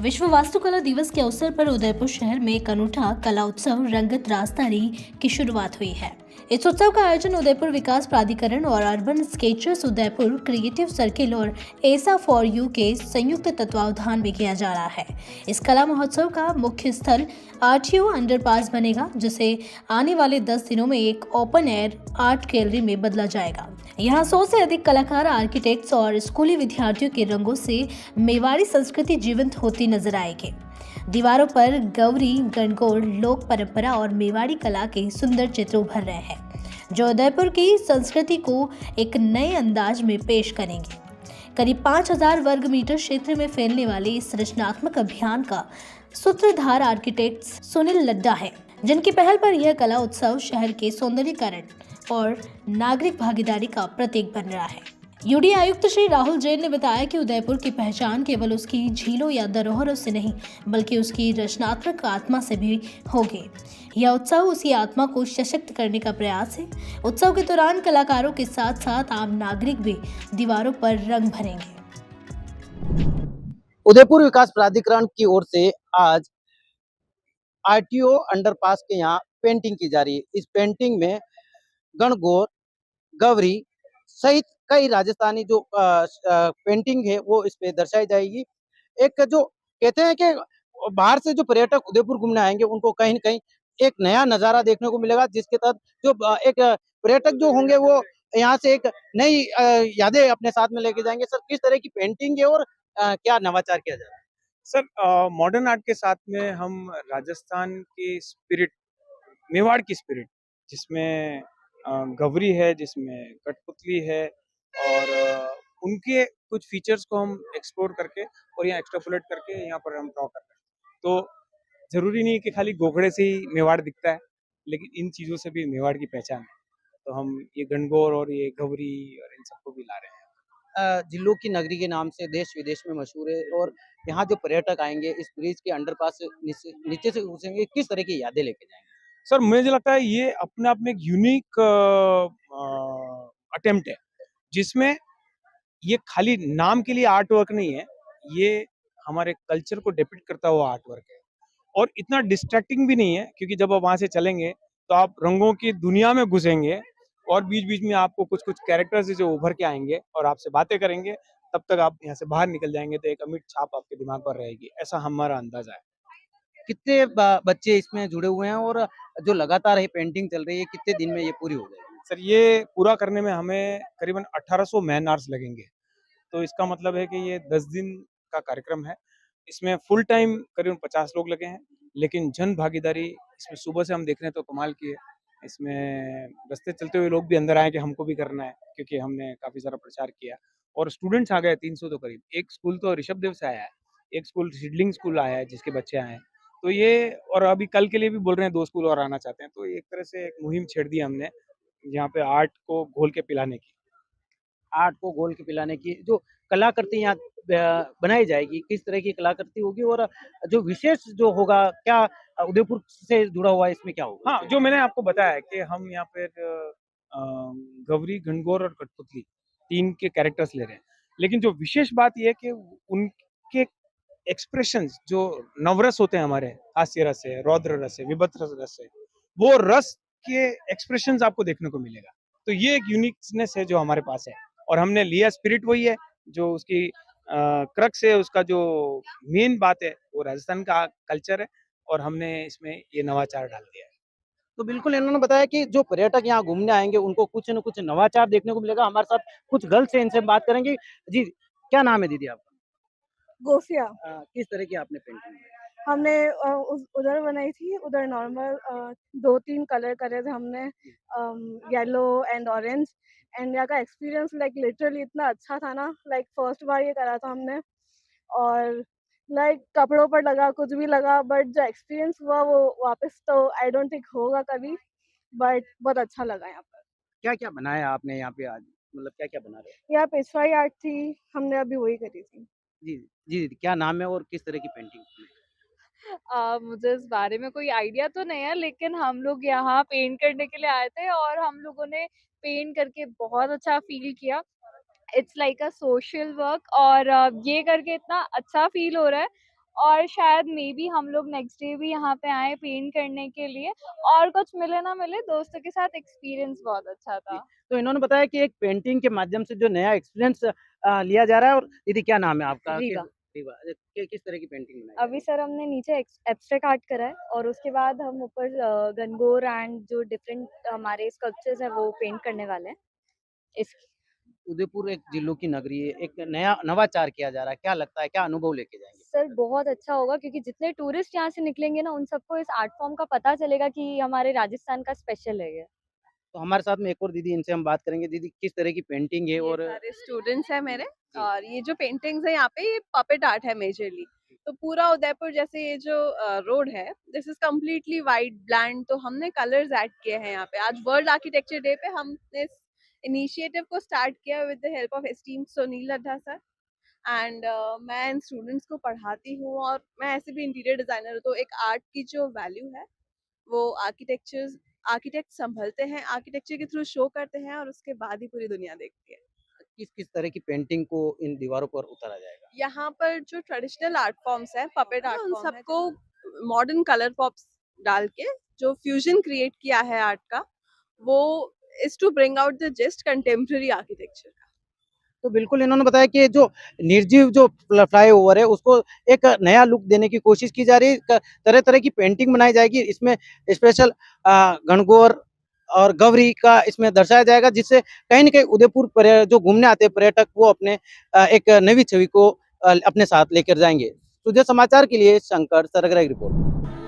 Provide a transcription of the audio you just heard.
विश्व वास्तुकला दिवस के अवसर पर उदयपुर शहर में एक अनूठा कला उत्सव रंगत राजधानी की शुरुआत हुई है। इस उत्सव का आयोजन उदयपुर विकास प्राधिकरण और urban Skechers Udaipur creative circle और एसा फॉर यू के संयुक्त तत्वावधान में किया जा रहा है। इस कला महोत्सव का मुख्य स्थल आरटीओ अंडरपास बनेगा, जिसे आने वाले 10 दिनों में एक ओपन एयर आर्ट गैलरी में बदला जाएगा। यहाँ 100 से अधिक कलाकार, आर्किटेक्ट्स और स्कूली विद्यार्थियों के रंगों से मेवाड़ी संस्कृति जीवंत होती नजर आएगी। दीवारों पर गौरी, गणगौर, लोक परंपरा और मेवाड़ी कला के सुंदर चित्र उभर रहे हैं, जो उदयपुर की संस्कृति को एक नए अंदाज में पेश करेंगे। करीब 5000 वर्ग मीटर क्षेत्र में फैलने वाले इस रचनात्मक अभियान का सूत्रधार आर्किटेक्ट सुनील लड्डा है, जिनकी पहल पर यह कला उत्सव शहर के सौंदर्यीकरण और नागरिक भागीदारी का प्रतीक बन रहा है। यूडी आयुक्त श्री राहुल जैन ने बताया कि उदयपुर की पहचान केवल उसकी झीलों या धरोहरों से नहीं, बल्कि उसकी रचनात्मक आत्मा से भी होगी। यह उत्सव उसी आत्मा को सशक्त करने का प्रयास है। उत्सव के दौरान कलाकारों के साथ साथ आम नागरिक भी दीवारों पर रंग भरेंगे। उदयपुर विकास प्राधिकरण की ओर से आज आरटीओ अंडरपास के यहाँ पेंटिंग की जा रही है। इस पेंटिंग में गणगौर, गौरी सहित कई राजस्थानी जो पेंटिंग है वो इस पे दर्शाई जाएगी। एक जो कहते हैं कि बाहर से जो पर्यटक उदयपुर घूमने आएंगे उनको कहीं न कहीं एक नया नज़ारा देखने को मिलेगा, जिसके तहत जो एक पर्यटक जो होंगे वो यहाँ से एक नई यादें अपने साथ में लेके जाएंगे। सर, किस तरह की पेंटिंग है और क्या नवाचार किया जा रहा है? सर, मॉडर्न आर्ट के साथ में हम राजस्थान की स्पिरिट, मेवाड़ की स्पिरिट, जिसमें गवरी है, जिसमें कठपुतली है और उनके कुछ फीचर्स को हम एक्सप्लोर करके और यहाँ एक्सट्रापोलेट करके यहाँ पर हम ड्रॉ कर रहे हैं। तो ज़रूरी नहीं कि खाली गोखड़े से ही मेवाड़ दिखता है, लेकिन इन चीज़ों से भी मेवाड़ की पहचान है। तो हम ये गणगौर और ये गवरी और इन सबको भी ला रहे हैं। जिलों की नगरी के नाम से देश विदेश में मशहूर है और यहाँ जो पर्यटक आएंगे इस ब्रिज के अंडरपास से नीचे से घुसेंगे, किस तरह की यादें लेके जाएंगे? सर, मुझे लगता है ये अपने आप में एक यूनिक अटेम्प्ट है, जिसमें ये खाली नाम के लिए आर्ट वर्क नहीं है, ये हमारे कल्चर को डिपिक्ट करता हुआ आर्ट वर्क है और इतना डिस्ट्रैक्टिंग भी नहीं है, क्योंकि जब आप वहाँ से चलेंगे तो आप रंगों की दुनिया में घुसेंगे और बीच-बीच में आपको कुछ-कुछ कैरेक्टर्स जो उभर के आएँगे और आपसे बातें करेंगे, तब तक आप यहाँ से बाहर निकल जाएँगे तो एक अमिट छाप आपके दिमाग पर रहेगी, ऐसा हमारा अंदाज़ा है। कितने बच्चे इसमें जुड़े हुए हैं और जो लगातार ये पेंटिंग चल रही है, कितने दिन में ये पूरी हो जाएगी? सर, ये पूरा करने में हमें करीबन 1800 मैन आवर्स लगेंगे। तो इसका मतलब है कि ये 10 दिन का कार्यक्रम है। इसमें फुल टाइम करीबन 50 लोग लगे हैं, लेकिन जन भागीदारी इसमें सुबह से हम देख रहे हैं तो कमाल की है। इसमें रास्ते चलते हुए लोग भी अंदर आए कि हमको भी करना है, क्योंकि हमने काफ़ी सारा प्रचार किया और स्टूडेंट्स आ गए 300 तो करीब। एक स्कूल तो ऋषभदेव से आया है, एक स्कूल सिडलिंग स्कूल आया है जिसके बच्चे आए हैं। तो ये और अभी कल के लिए भी बोल रहे हैं 2 स्कूल और आना चाहते हैं। तो एक तरह से एक मुहिम छेड़ दी हमने, यहाँ पे आर्ट को घोल के पिलाने की। आर्ट को घोल के पिलाने की जो कलाकृति यहाँ बनाई जाएगी, किस तरह की कलाकृति होगी और जो विशेष जो होगा क्या उदयपुर से जुड़ा हुआ है, इसमें क्या होगा? हाँ, जो मैंने आपको बताया कि हम यहाँ पे गौरी, गणगौर और कठपुतली 3 के कैरेक्टर्स ले रहे हैं। लेकिन जो विशेष बात ये है कि उनके एक्सप्रेशंस जो नवरस होते हैं हमारे, हास्य रस है, रौद्र रस है, वीभत्स रस है, वो रस के एक्सप्रेशंस आपको देखने को मिलेगा। तो ये एक यूनिकनेस है जो हमारे पास है और हमने लिया स्पिरिट वही है, जो उसकी क्रक्स है, उसका जो मेन बात है, वो राजस्थान का कल्चर है और हमने इसमें ये नवाचार डाल दिया है। तो बिल्कुल इन्होंने बताया कि जो पर्यटक यहाँ घूमने आएँगे उनको कुछ न कुछ नवाचार देखने को मिलेगा। हमारे साथ कुछ गर्ल्स हैं, इनसे बात करेंगे। जी, क्या नाम है दीदी आपका? गोफिया किस तरह की आपने पेंटिंग बनाई? हमने उधर बनाई थी, उधर नॉर्मल 2-3 कलर करे थे हमने, येलो एंड ऑरेंज। एंड यहाँ का एक्सपीरियंस लाइक लिटरली इतना अच्छा था ना, लाइक फर्स्ट बार ये करा था हमने। और लाइक कपड़ों पर लगा, कुछ भी लगा, बट जो एक्सपीरियंस हुआ वो वापस तो आई डोंट थिंक होगा कभी, बट बहुत अच्छा लगा यहाँ पर। क्या-क्या बनाया आपने यहाँ पे आज? मतलब क्या-क्या बना रहे हो? यहाँ पेशवाई आर्ट थी, हमने अभी वही करी थी। जी, जी दीदी, क्या नाम है और किस तरह की पेंटिंग? मुझे इस बारे में कोई आइडिया तो नहीं है, लेकिन हम लोग यहाँ पेंट करने के लिए आए थे और हम लोगों ने पेंट करके बहुत अच्छा फील किया। It's like a social work और ये करके इतना अच्छा फील हो रहा है और शायद मे बी हम लोग नेक्स्ट डे भी यहाँ पे आए पेंट करने के लिए, और कुछ मिले ना मिले दोस्तों के साथ एक्सपीरियंस बहुत अच्छा जी। था। तो इन्होंने बताया कि एक पेंटिंग के माध्यम से जो नया एक्सपीरियंस लिया जा रहा है। और दीदी क्या नाम है आपका? रीवा। रीवा। किस तरह की पेंटिंग बनाई जा अभी रही है? सर हमने नीचे एब्स्ट्रैक्ट आर्ट करा है और उसके बाद हम ऊपर गनगोर एंड जो डिफरेंट हमारे स्कल्पचर्स है वो पेंट करने वाले हैं। इस उदयपुर एक जिलों की नगरी है, एक नया नवाचार किया जा रहा है, क्या लगता है, क्या अनुभव लेके जाएंगे? सर बहुत अच्छा होगा क्योंकि जितने टूरिस्ट यहाँ से निकलेंगे ना उन सबको इस आर्ट फॉर्म का पता चलेगा कि हमारे राजस्थान का स्पेशल है ये। तो हमारे साथ में एक और दीदी, इनसे हम बात करेंगे। दीदी किस तरह की पेंटिंग है? ये और सारे स्टूडेंट्स हैं मेरे। जी। और ये जो पेंटिंग्स है यहाँ पे ये पपेट आर्ट है मेजरली। तो पूरा उदयपुर जैसे ये जो रोड है this is completely white bland, तो हमने कलर्स ऐड किए हैं यहाँ पे। आज वर्ल्ड आर्किटेक्चर डे पे हमने इस इनिशिएटिव को स्टार्ट किया with the help of esteemed Sunil Laddha sir. And मैं इन स्टूडेंट्स को पढ़ाती हूँ और मैं ऐसे भी इंटीरियर डिजाइनर हूँ, तो एक आर्ट की जो वैल्यू है वो आर्किटेक्ट संभलते हैं, आर्किटेक्चर के थ्रू शो करते हैं और उसके बाद ही पूरी दुनिया देखती है। किस किस तरह की पेंटिंग को इन दीवारों पर उतारा जाएगा? यहाँ पर जो ट्रेडिशनल आर्ट फॉर्म्स है, पपेट आर्ट उन उन सबको मॉडर्न कलर पॉप्स डाल के जो फ्यूजन क्रिएट किया है आर्ट का, वो is to bring out the just contemporary architecture. तो बिल्कुल इन्होंने बताया कि जो निर्जीव जो फ्लाईओवर है उसको एक नया लुक देने की कोशिश की जा रही है। तरह तरह की पेंटिंग बनाई जाएगी, इसमें स्पेशल गणगौर और गौरी का इसमें दर्शाया जाएगा, जिससे कहीं ना कहीं उदयपुर जो घूमने आते हैं पर्यटक वो अपने एक नई छवि को अपने साथ लेकर जाएंगे। सुधे समाचार के लिए शंकर सरगरा की रिपोर्ट।